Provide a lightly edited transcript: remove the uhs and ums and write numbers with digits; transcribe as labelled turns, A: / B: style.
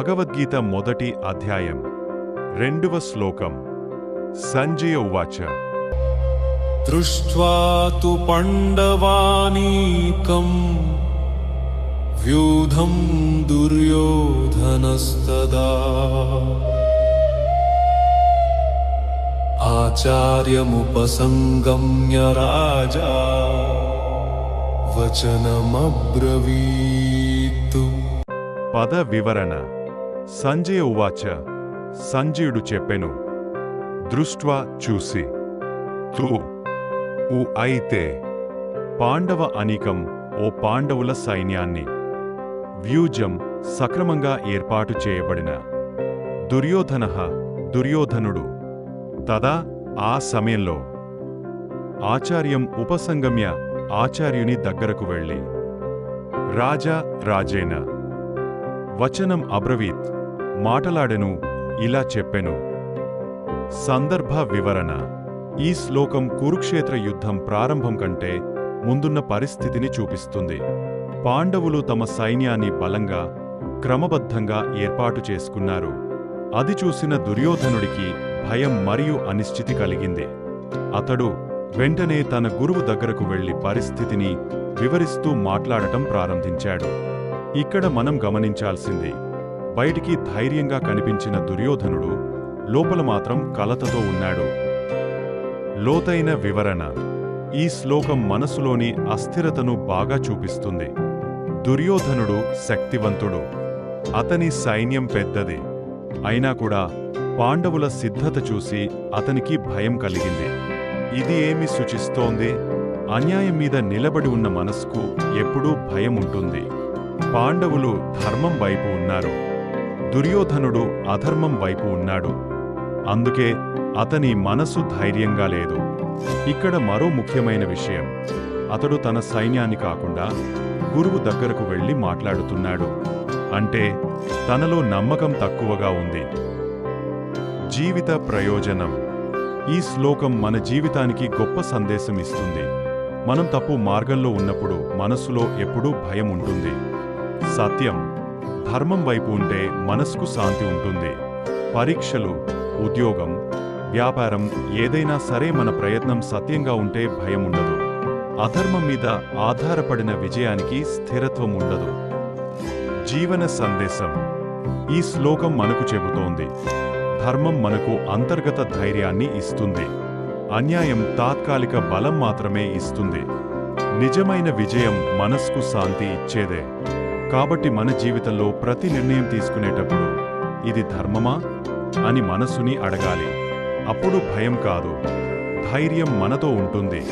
A: భగవద్గీత మొదటి అధ్యాయం 2వ శ్లోకం. సంజయ ఉవాచ
B: దృష్ట్వా తు పాండవానీకం వ్యూఢం దుర్యోధనస్తదా ఆచార్యముపసంగమ్య రాజా వచనమబ్రవీత్.
A: పద వివరణ. సంజయ ఉవాచ, సంజయుడు చెప్పెను, దృష్ట్వా చూసి, తు అయితే పాండవ అనీకం ఓ పాండవుల సైన్యాన్ని, వ్యూజం సక్రమంగా ఏర్పాటు చేయబడిన, దుర్యోధనుడు తదా ఆ సమయంలో, ఆచార్యం ఉపసంగమ్య ఆచార్యుని దగ్గరకు వెళ్ళి, రాజేన వచనం అబ్రవీత్ మాటలాడెను, ఇలా చెప్పెను. సందర్భ వివరణ. ఈ శ్లోకం కురుక్షేత్ర యుద్ధం ప్రారంభం కంటే ముందున్న పరిస్థితిని చూపిస్తుంది. పాండవులు తమ సైన్యాన్ని బలంగా, క్రమబద్ధంగా ఏర్పాటు చేసుకున్నారు. అది చూసిన దుర్యోధనుడికి భయం మరియు అనిశ్చితి కలిగింది. అతడు వెంటనే తన గురువు దగ్గరకు వెళ్లి పరిస్థితిని వివరిస్తూ మాట్లాడటం ప్రారంభించాడు. ఇక్కడ మనం గమనించాల్సింది, బయటికి ధైర్యంగా కనిపించిన దుర్యోధనుడు లోపల మాత్రం కలతతో ఉన్నాడు. లోతైన వివరణ. ఈ శ్లోకం మనసులోని అస్థిరతను బాగా చూపిస్తుంది. దుర్యోధనుడు శక్తివంతుడు, అతని సైన్యం పెద్దది. అయినా కూడా పాండవుల సిద్ధత చూసి అతనికి భయం కలిగింది. ఇది ఏమి సూచిస్తోంది? అన్యాయం మీద నిలబడి ఉన్న మనస్కు ఎప్పుడూ భయం ఉంటుంది. పాండవులు ధర్మం వైపు ఉన్నారు, దుర్యోధనుడు అధర్మం వైపు ఉన్నాడు. అందుకే అతని మనసు ధైర్యంగా లేదు. ఇక్కడ మరో ముఖ్యమైన విషయం, అతడు తన సైన్యాన్ని కాకుండా గురువు దగ్గరకు వెళ్లి మాట్లాడుతున్నాడు. అంటే తనలో నమ్మకం తక్కువగా ఉంది. జీవిత ప్రయోజనం. ఈ శ్లోకం మన జీవితానికి గొప్ప సందేశం ఇస్తుంది. మనం తప్పు మార్గంలో ఉన్నప్పుడు మనసులో ఎప్పుడూ భయం ఉంటుంది. సత్యం, ధర్మం వైపు ఉంటే మనసుకు శాంతి ఉంటుంది. పరీక్షలు, ఉద్యోగం, వ్యాపారం ఏదైనా సరే మన ప్రయత్నం సత్యంగా ఉంటే భయం ఉండదు. అధర్మం మీద ఆధారపడిన విజయానికి స్థిరత్వం ఉండదు. జీవన సందేశం. ఈ శ్లోకం మనకు చెబుతోంది, ధర్మం మనకు అంతర్గత ధైర్యాన్ని ఇస్తుంది. అన్యాయం తాత్కాలిక బలం మాత్రమే ఇస్తుంది. నిజమైన విజయం మనస్కు శాంతి ఇచ్చేదే. కాబట్టి మన జీవితంలో ప్రతి నిర్ణయం తీసుకునేటప్పుడు ఇది ధర్మమా అని మనసుని అడగాలి. అప్పుడు భయం కాదు, ధైర్యం మనతో ఉంటుంది.